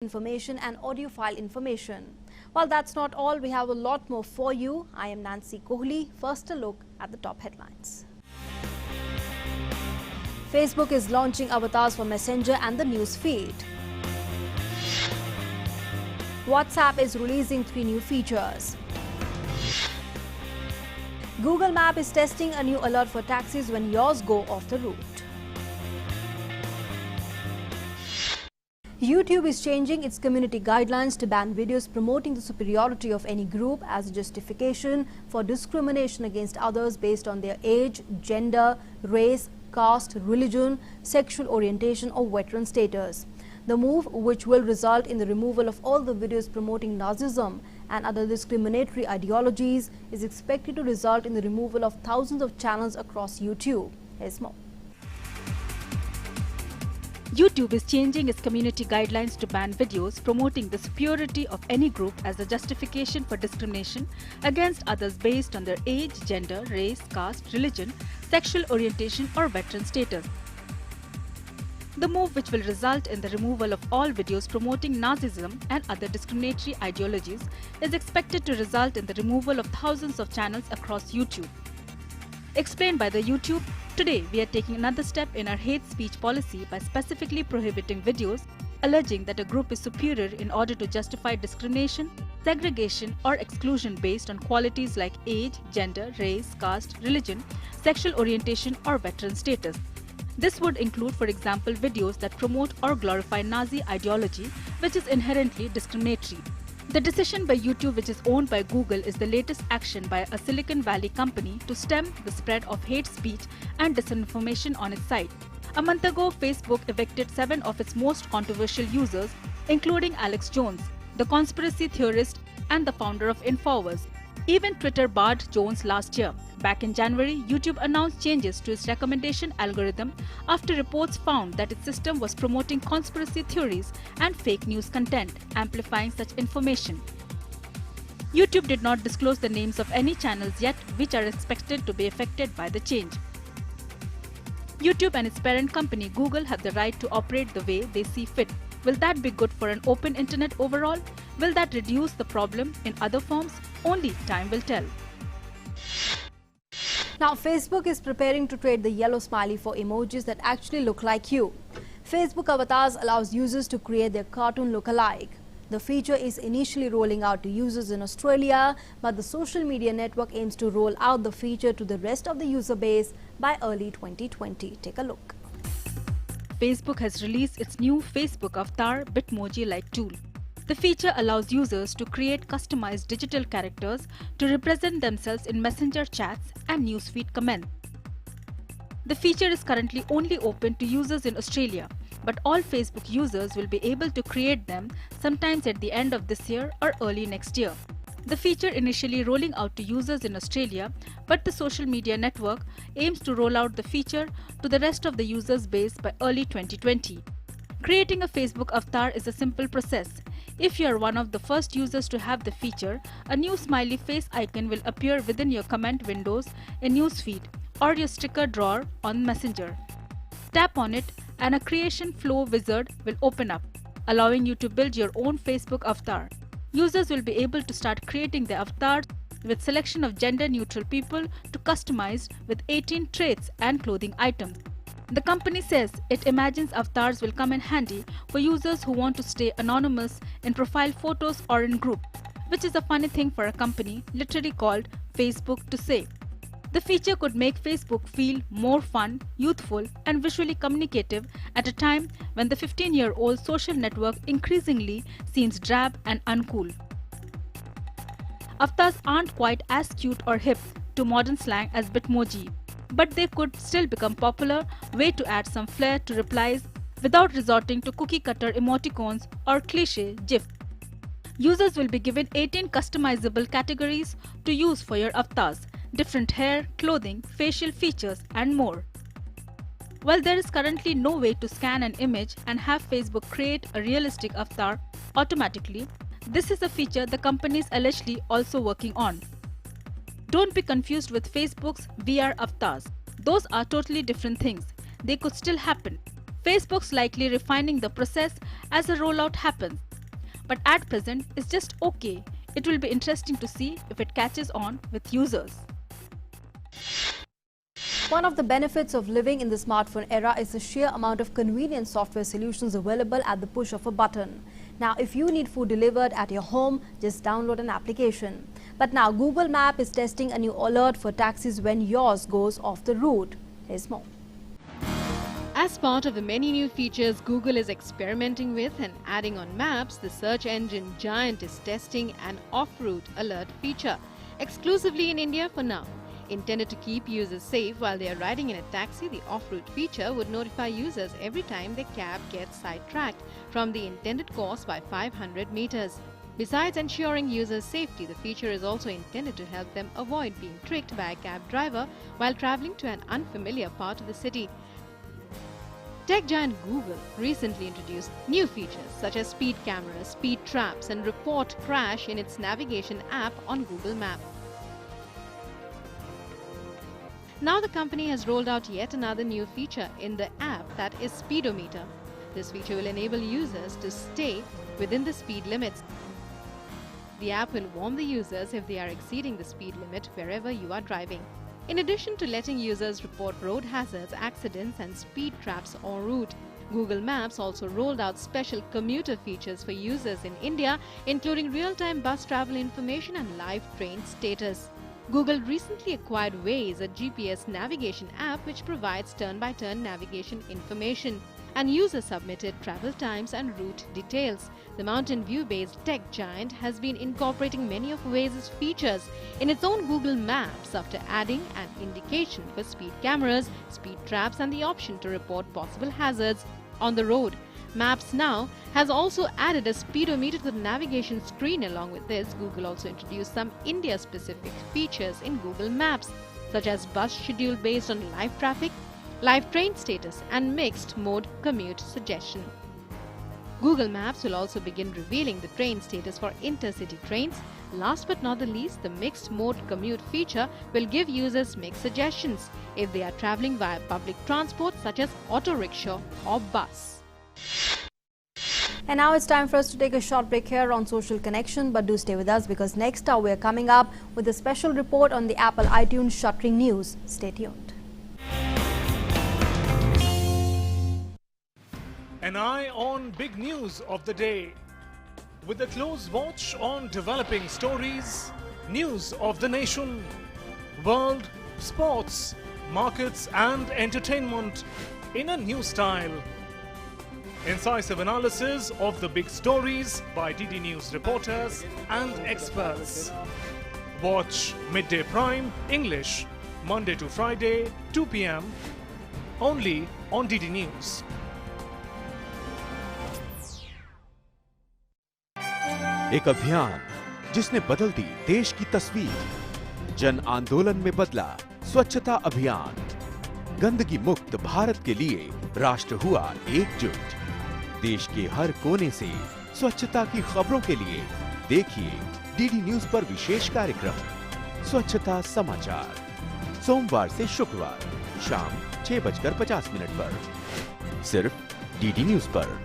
information and audio file information. Well, that's not all. We have a lot more for you. I am Nancy Kohli. First, a look at the top headlines. Facebook is launching avatars for Messenger and the news feed. WhatsApp is releasing 3 new features. Google Map is testing a new alert for taxis when yours go off the route. YouTube is changing its community guidelines to ban videos promoting the superiority of any group as a justification for discrimination against others based on their age, gender, race, caste, religion, sexual orientation or veteran status. The move, which will result in the removal of all the videos promoting Nazism and other discriminatory ideologies, is expected to result in the removal of thousands of channels across YouTube. Here's more. YouTube is changing its community guidelines to ban videos promoting the superiority of any group as a justification for discrimination against others based on their age, gender, race, caste, religion, sexual orientation or veteran status. The move, which will result in the removal of all videos promoting Nazism and other discriminatory ideologies, is expected to result in the removal of thousands of channels across YouTube. Explained by the YouTube, today we are taking another step in our hate speech policy by specifically prohibiting videos alleging that a group is superior in order to justify discrimination, segregation or exclusion based on qualities like age, gender, race, caste, religion, sexual orientation or veteran status. This would include, for example, videos that promote or glorify Nazi ideology, which is inherently discriminatory. The decision by YouTube, which is owned by Google, is the latest action by a Silicon Valley company to stem the spread of hate speech and disinformation on its site. A month ago, Facebook evicted 7 of its most controversial users, including Alex Jones, the conspiracy theorist and the founder of InfoWars. Even Twitter barred Jones last year. Back in January, YouTube announced changes to its recommendation algorithm after reports found that its system was promoting conspiracy theories and fake news content, amplifying such information. YouTube did not disclose the names of any channels yet, which are expected to be affected by the change. YouTube and its parent company Google have the right to operate the way they see fit. Will that be good for an open internet overall? Will that reduce the problem in other forms? Only time will tell. Now, Facebook is preparing to trade the yellow smiley for emojis that actually look like you. Facebook Avatars allows users to create their cartoon look-alike. The feature is initially rolling out to users in Australia, but the social media network aims to roll out the feature to the rest of the user base by early 2020. Take a look. Facebook has released its new Facebook Avatar Bitmoji-like tool. The feature allows users to create customized digital characters to represent themselves in Messenger chats and newsfeed comments. The feature is currently only open to users in Australia, but all Facebook users will be able to create them sometimes at the end of this year or early next year. The feature initially rolling out to users in Australia, but the social media network aims to roll out the feature to the rest of the users base by early 2020. Creating a Facebook avatar is a simple process. If you are one of the first users to have the feature, a new smiley face icon will appear within your comment windows in Newsfeed or your sticker drawer on Messenger. Tap on it and a creation flow wizard will open up, allowing you to build your own Facebook avatar. Users will be able to start creating their avatars with selection of gender-neutral people to customize with 18 traits and clothing items. The company says it imagines avatars will come in handy for users who want to stay anonymous in profile photos or in group, which is a funny thing for a company literally called Facebook to say. The feature could make Facebook feel more fun, youthful, and visually communicative at a time when the 15-year-old social network increasingly seems drab and uncool. Avatars aren't quite as cute or hip to modern slang as Bitmoji, but they could still become popular way to add some flair to replies without resorting to cookie-cutter emoticons or cliché GIF. Users will be given 18 customizable categories to use for your avatars, different hair, clothing, facial features, and more. While there is currently no way to scan an image and have Facebook create a realistic avatar automatically, this is a feature the company is allegedly also working on. Don't be confused with Facebook's VR avatars. Those are totally different things. They could still happen. Facebook's likely refining the process as the rollout happens. but at present is just okay. It will be interesting to see if it catches on with users. One of the benefits of living in the smartphone era is the sheer amount of convenient software solutions available at the push of a button. Now, if you need food delivered at your home, just download an application. But now Google Map is testing a new alert for taxis when yours goes off the route. Here's more. As part of the many new features Google is experimenting with and adding on Maps, the search engine giant is testing an off-route alert feature, exclusively in India for now. Intended to keep users safe while they are riding in a taxi, the off-route feature would notify users every time their cab gets sidetracked from the intended course by 500 meters. Besides ensuring users' safety, the feature is also intended to help them avoid being tricked by a cab driver while traveling to an unfamiliar part of the city. Tech giant Google recently introduced new features such as speed cameras, speed traps, and report crash in its navigation app on Google Maps. Now the company has rolled out yet another new feature in the app, that is speedometer. This feature will enable users to stay within the speed limits. The app will warn the users if they are exceeding the speed limit wherever you are driving. In addition to letting users report road hazards, accidents, and speed traps en route, Google Maps also rolled out special commuter features for users in India, including real-time bus travel information and live train status. Google recently acquired Waze, a GPS navigation app which provides turn-by-turn navigation information, and users submitted travel times and route details. The Mountain View-based tech giant has been incorporating many of Waze's features in its own Google Maps after adding an indication for speed cameras, speed traps, and the option to report possible hazards on the road. Maps now has also added a speedometer to the navigation screen. Along with this, Google also introduced some India-specific features in Google Maps, such as bus schedule based on live traffic, live train status, and mixed mode commute suggestion. Google Maps will also begin revealing the train status for intercity trains. Last but not the least, the mixed mode commute feature will give users mixed suggestions if they are traveling via public transport such as auto rickshaw or bus. And now it's time for us to take a short break here on Social Connection, but do stay with us because next hour we are coming up with a special report on the Apple iTunes shuttering news. Stay tuned. An eye on big news of the day. With a close watch on developing stories, news of the nation, world, sports, markets and entertainment in a new style. Incisive analysis of the big stories by DD News reporters and experts. Watch Midday Prime English, Monday to Friday, 2 p.m. only on DD News. एक अभियान जिसने बदल दी देश की तस्वीर। जन आंदोलन में बदला स्वच्छता अभियान। गंदगी मुक्त भारत के लिए राष्ट्र हुआ एकजुट। देश के हर कोने से स्वच्छता की खबरों के लिए देखिए डीडी न्यूज पर विशेष कार्यक्रम स्वच्छता समाचार, सोमवार से शुक्रवार शाम 6:50 पर, सिर्फ डीडी न्यूज पर।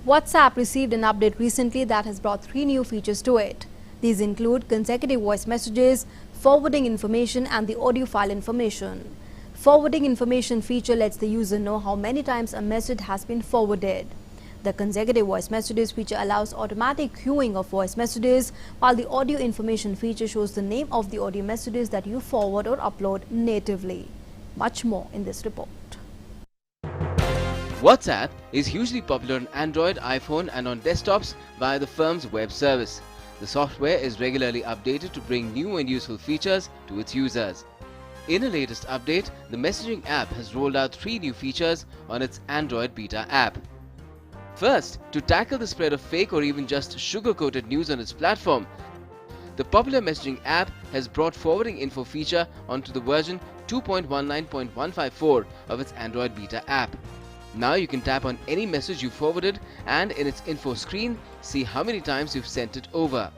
WhatsApp received an update recently that has brought 3 new features to it. These include consecutive voice messages, forwarding information, and the audio file information. Forwarding information feature lets the user know how many times a message has been forwarded. The consecutive voice messages feature allows automatic queuing of voice messages, while the audio information feature shows the name of the audio messages that you forward or upload natively. Much more in this report. WhatsApp is hugely popular on Android, iPhone and on desktops via the firm's web service. The software is regularly updated to bring new and useful features to its users. In a latest update, the messaging app has rolled out 3 new features on its Android beta app. First, to tackle the spread of fake or even just sugar-coated news on its platform, the popular messaging app has brought forwarding info feature onto the version 2.19.154 of its Android beta app. Now you can tap on any message you forwarded and in its info screen see how many times you've sent it over.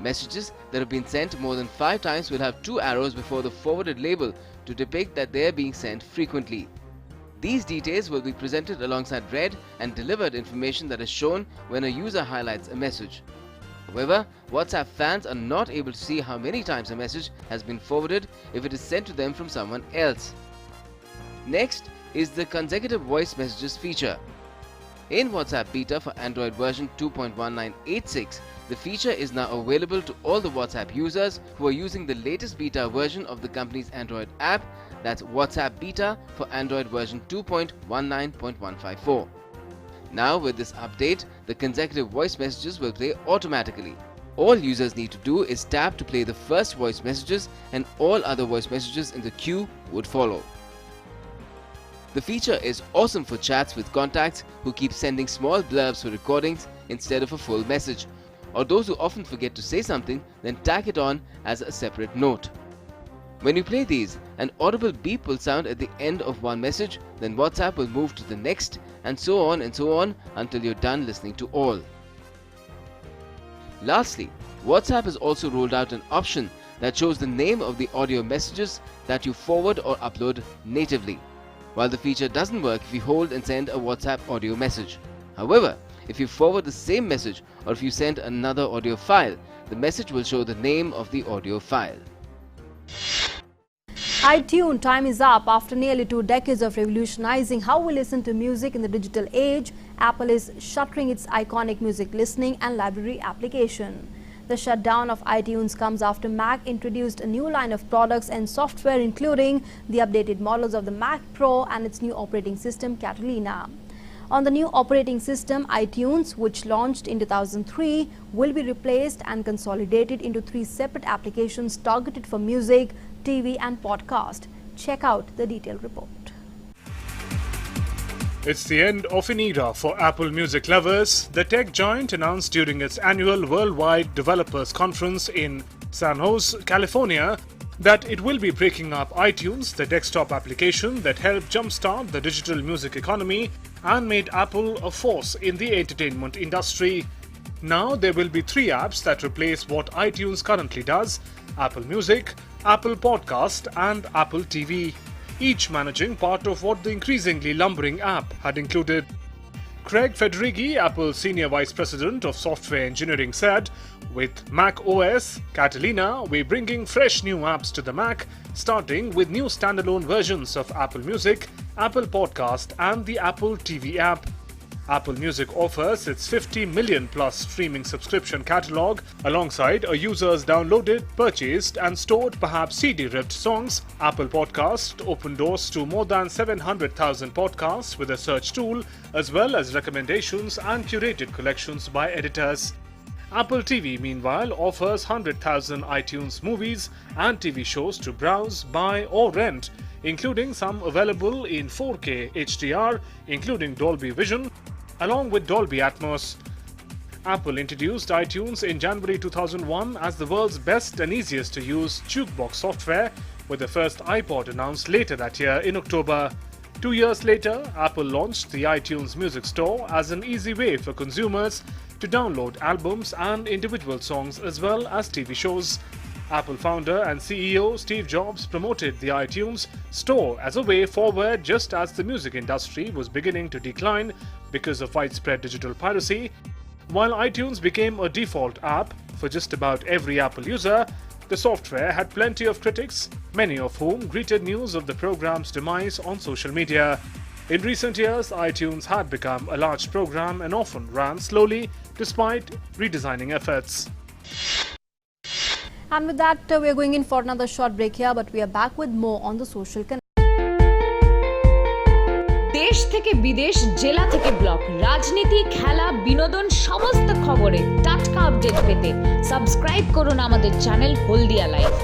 Messages that have been sent more than 5 times will have 2 arrows before the forwarded label to depict that they are being sent frequently. These details will be presented alongside read and delivered information that is shown when a user highlights a message. However, WhatsApp fans are not able to see how many times a message has been forwarded if it is sent to them from someone else. Next is the consecutive voice messages feature. In WhatsApp Beta for Android version 2.1986, the feature is now available to all the WhatsApp users who are using the latest beta version of the company's Android app, that's WhatsApp Beta for Android version 2.19.154. Now with this update, the consecutive voice messages will play automatically. All users need to do is tap to play the first voice messages and all other voice messages in the queue would follow. The feature is awesome for chats with contacts who keep sending small blurbs for recordings instead of a full message, or those who often forget to say something then tack it on as a separate note. When you play these, an audible beep will sound at the end of one message, then WhatsApp will move to the next, and so on until you're done listening to all. Lastly, WhatsApp has also rolled out an option that shows the name of the audio messages that you forward or upload natively. While the feature doesn't work if you hold and send a WhatsApp audio message. However, if you forward the same message or if you send another audio file, the message will show the name of the audio file. iTunes time is up. After nearly 2 decades of revolutionizing how we listen to music in the digital age, Apple is shuttering its iconic music listening and library application. The shutdown of iTunes comes after Mac introduced a new line of products and software, including the updated models of the Mac Pro and its new operating system, Catalina. On the new operating system, iTunes, which launched in 2003, will be replaced and consolidated into 3 separate applications targeted for music, TV and podcast. Check out the detailed report. It's the end of an era for Apple Music lovers. The tech giant announced during its annual Worldwide Developers Conference in San Jose, California, that it will be breaking up iTunes, the desktop application that helped jumpstart the digital music economy and made Apple a force in the entertainment industry. Now there will be 3 apps that replace what iTunes currently does: Apple Music, Apple Podcast and Apple TV, each managing part of what the increasingly lumbering app had included. Craig Federighi, Apple's Senior Vice President of Software Engineering, said, "With Mac OS Catalina, we're bringing fresh new apps to the Mac, starting with new standalone versions of Apple Music, Apple Podcast and the Apple TV app. Apple Music offers its 50 million plus streaming subscription catalog alongside a user's downloaded, purchased and stored, perhaps CD-ripped songs. Apple Podcast opened doors to more than 700,000 podcasts with a search tool, as well as recommendations and curated collections by editors. Apple TV, meanwhile, offers 100,000 iTunes movies and TV shows to browse, buy or rent, including some available in 4K HDR, including Dolby Vision, along with Dolby Atmos. Apple introduced iTunes in January 2001 as the world's best and easiest to use jukebox software, with the first iPod announced later that year in October. 2 years later, Apple launched the iTunes Music Store as an easy way for consumers to download albums and individual songs as well as TV shows. Apple founder and CEO Steve Jobs promoted the iTunes Store as a way forward just as the music industry was beginning to decline because of widespread digital piracy. While iTunes became a default app for just about every Apple user, the software had plenty of critics, many of whom greeted news of the program's demise on social media. In recent years, iTunes had become a large program and often ran slowly despite redesigning efforts. And with that, we are going in for another short break here, but we are back with more on the social connect. দেশ থেকে বিদেশ, জেলা থেকে block, রাজনীতি, খেলা, বিনোদন সমস্ত খবরে টাটকা আপডেট পেতে সাবস্ক্রাইব করুন আমাদের চ্যানেল হলদিয়া লাইভ।